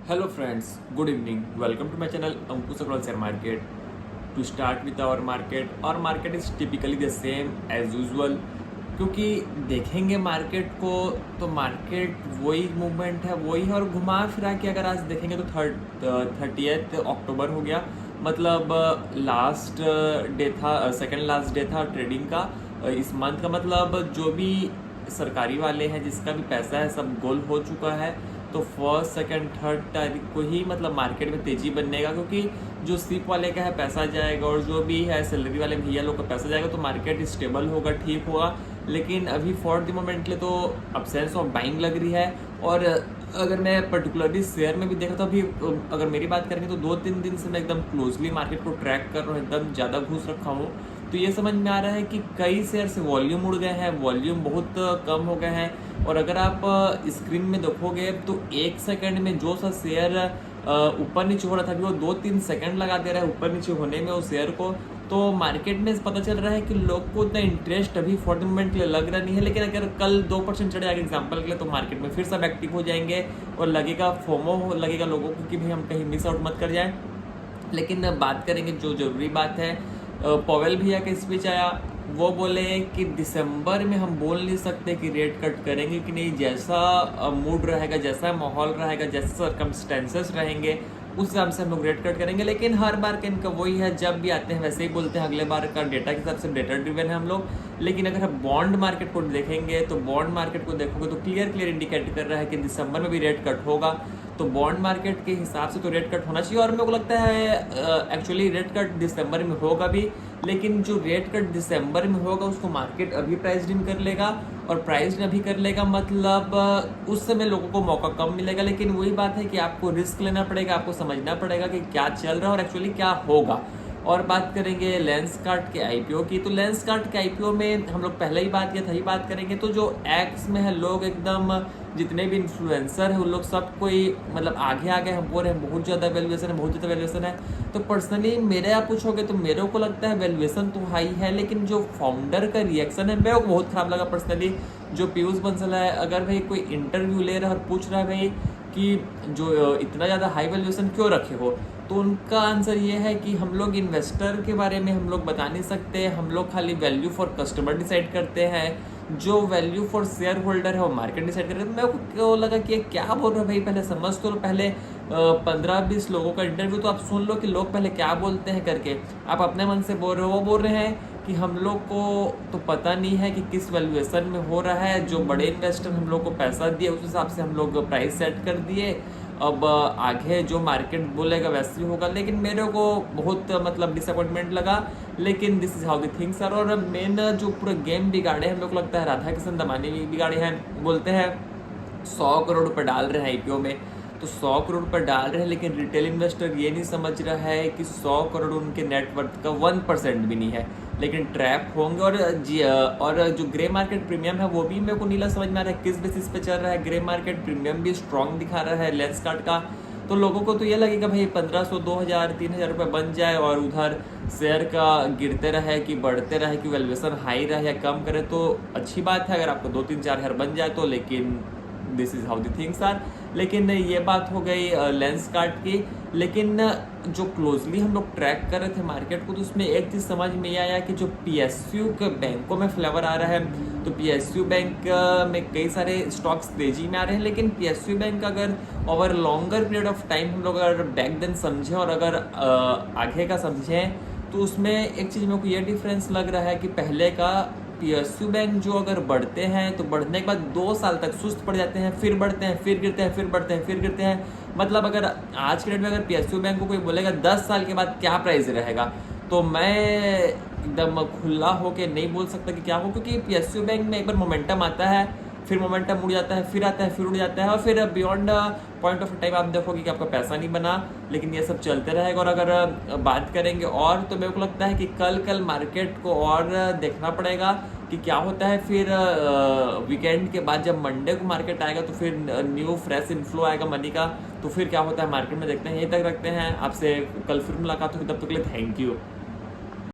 Hello friends, good evening. Welcome to my channel Ankush Agrawal Share Market. To start with our market is typically the same as usual. क्योंकि देखेंगे market को तो market वही movement है वही है और घुमा फिरा के अगर आज देखेंगे तो 30 अक्टूबर हो गया। मतलब लास्ट डे था, सेकेंड लास्ट डे था ट्रेडिंग का इस मंथ का। मतलब जो भी सरकारी वाले हैं जिसका भी पैसा है सब गोल हो चुका है। तो फर्स्ट सेकंड थर्ड तारीख को ही मतलब मार्केट में तेजी बनेगा, क्योंकि जो सिप वाले का है पैसा जाएगा और जो भी है सैलरी वाले भैया लोग का पैसा जाएगा, तो मार्केट स्टेबल होगा, ठीक होगा। लेकिन अभी फॉर द मोमेंट के तो अब्सेंस ऑफ बाइंग लग रही है। और अगर मैं पर्टिकुलरली शेयर में भी देखा तो अभी अगर मेरी बात करेंगे तो 2-3 दिन से मैं एकदम क्लोजली मार्केट को ट्रैक कर रहा हूँ, एकदम ज़्यादा घुस रखा हूँ। तो ये समझ में आ रहा है कि कई शेयर से वॉल्यूम उड़ गए हैं, वॉल्यूम बहुत कम हो गए हैं। और अगर आप स्क्रीन में देखोगे तो 1 सेकंड में जो सा शेयर ऊपर नीचे हो रहा था अभी वो 2-3 सेकंड लगा दे रहा है ऊपर नीचे होने में उस शेयर को। तो मार्केट में पता चल रहा है कि लोग को उतना इंटरेस्ट अभी फॉर द मोमेंट के लिए लग रहा नहीं है। लेकिन अगर कल 2% चढ़ जाएगा एग्जाम्पल के लिए तो मार्केट में फिर सब एक्टिव हो जाएंगे और लगेगा फोमो लगेगा लोगों को कि भाई हम कहीं मिस आउट मत कर जाए। लेकिन बात करेंगे जो जरूरी बात है, पॉवेल भैया का स्पीच आया, वो बोले कि दिसंबर में हम बोल नहीं सकते कि रेट कट करेंगे कि नहीं। जैसा मूड रहेगा, जैसा माहौल रहेगा, जैसे सर्कमस्टेंसेस रहेंगे उस हिसाब से हम लोग रेट कट करेंगे। लेकिन हर बार का इनका वही है, जब भी आते हैं वैसे ही बोलते हैं, अगले बार का डेटा के हिसाब से डेटा ड्रिवन है हम लोग। लेकिन अगर हम बॉन्ड मार्केट को देखेंगे तो बॉन्ड मार्केट को देखोगे तो क्लियर इंडिकेट कर रहा है कि दिसंबर में भी रेट कट होगा। तो बॉन्ड मार्केट के हिसाब से तो रेट कट होना चाहिए और मेरे को लगता है एक्चुअली रेट कट दिसंबर में होगा भी। लेकिन जो रेट कट दिसंबर में होगा उसको मार्केट अभी प्राइस इन कर लेगा और प्राइस अभी कर लेगा, मतलब उस समय लोगों को मौका कम मिलेगा। लेकिन वही बात है कि आपको रिस्क लेना पड़ेगा, आपको समझना पड़ेगा कि क्या चल रहा है और एक्चुअली क्या होगा। और बात करेंगे लेंसकार्ट के आईपीओ की, तो लेंसकार्ट के आईपीओ में हम लोग पहले ही बात किया था, ही बात करेंगे। तो जो एक्स में है लोग एकदम जितने भी इन्फ्लुएंसर है उन लोग सब कोई मतलब आगे आगे हम बोल रहे हैं बहुत ज़्यादा वैल्यूएशन है, बहुत ज़्यादा वैल्यूएशन है। तो पर्सनली मेरे आप पूछोगे तो मेरे को लगता है वैल्यूएशन तो हाई है, लेकिन जो फाउंडर का रिएक्शन है मेरे को बहुत खराब लगा पर्सनली। जो पीयूष बंसल है, अगर भाई कोई इंटरव्यू ले रहा है और पूछ रहा है भाई कि जो इतना ज़्यादा हाई वैल्यूएशन क्यों रखे हो, तो उनका आंसर ये है कि हम लोग इन्वेस्टर के बारे में हम लोग बता नहीं सकते, हम लोग खाली वैल्यू फॉर कस्टमर डिसाइड करते हैं, जो वैल्यू फॉर शेयर होल्डर है वो मार्केट डिसाइड कर रहे हैं। तो मेरे को लगा कि ये क्या बोल रहे हो भाई, पहले समझ तो लो, पहले 15-20 लोगों का इंटरव्यू तो आप सुन लो कि लोग पहले क्या बोलते हैं करके। आप अपने मन से बोल रहे हो, वो बोल रहे हैं कि हम लोग को तो पता नहीं है कि किस वैल्यूएशन में हो रहा है, जो बड़े इन्वेस्टर हम लोग को पैसा दिए उस हिसाब से हम लोग प्राइस सेट कर दिए, अब आगे जो मार्केट बोलेगा वैसे ही होगा। लेकिन मेरे को बहुत मतलब डिसअपॉइंटमेंट लगा। लेकिन this is how the things are. और मेन जो पूरा गेम बिगाड़े हैं, मेरे को लगता है राधा किशन दमानी भी बिगाड़े हैं। बोलते हैं 100 करोड़ रुपये डाल रहे हैं आईपीओ में, तो 100 करोड़ रुपये डाल रहे हैं, लेकिन रिटेल इन्वेस्टर ये नहीं समझ रहा है कि 100 करोड़ उनके नेटवर्थ का 1% भी नहीं है। लेकिन ट्रैप होंगे। और जो ग्रे मार्केट प्रीमियम है वो भी मेरे को नीला समझ में आ रहा है किस बेसिस पे चल रहा है। ग्रे मार्केट प्रीमियम भी स्ट्रॉन्ग दिखा रहा है लेंसकार्ट का। तो लोगों को तो ये लगेगा भाई 1500, 2000, 3000 रुपये बन जाए और उधर शेयर का गिरते रहे कि बढ़ते रहे कि वैल्यूएशन हाई रहे या कम करे तो अच्छी बात है अगर आपको 2-3-4 हज़ार बन जाए तो। लेकिन this is how the things are. लेकिन ये बात हो गई लेंसकार्ट की। लेकिन जो क्लोजली हम लोग ट्रैक कर रहे थे मार्केट को, तो उसमें एक चीज़ समझ में आया कि जो पीएसयू के बैंकों में फ्लेवर आ रहा है, तो पीएसयू बैंक में कई सारे स्टॉक्स तेजी में आ रहे हैं। लेकिन पीएसयू बैंक अगर over longer period of time हम लोग अगर बैक देन समझें और अगर आगे का समझें, तो उसमें एक चीज़ मेरे को ये डिफरेंस लग रहा है कि पहले का पीएसयू बैंक जो अगर बढ़ते हैं तो बढ़ने के बाद 2 साल तक सुस्त पड़ जाते हैं, फिर बढ़ते हैं, फिर गिरते हैं, फिर बढ़ते हैं, फिर गिरते हैं। मतलब अगर आज के डेट में अगर पीएसयू बैंक को कोई बोलेगा 10 साल के बाद क्या प्राइस रहेगा, तो मैं एकदम खुला होके नहीं बोल सकता कि क्या हो, क्योंकि पीएसयू बैंक में एक बार मोमेंटम आता है, फिर मोमेंटम उड़ जाता है, फिर आता है, फिर उड़ जाता है, और फिर बियॉन्ड पॉइंट ऑफ टाइम आप देखोगे कि आपका पैसा नहीं बना। लेकिन ये सब चलते रहेगा। और अगर बात करेंगे और तो मेरे को लगता है कि कल मार्केट को और देखना पड़ेगा कि क्या होता है। फिर वीकेंड के बाद जब मंडे को मार्केट आएगा तो फिर न्यू फ्रेश इनफ्लो आएगा मनी का, तो फिर क्या होता है मार्केट में देखते हैं। यहीं तक रखते हैं, आपसे कल फिर मुलाकात होगी, तब तक के लिए थैंक यू।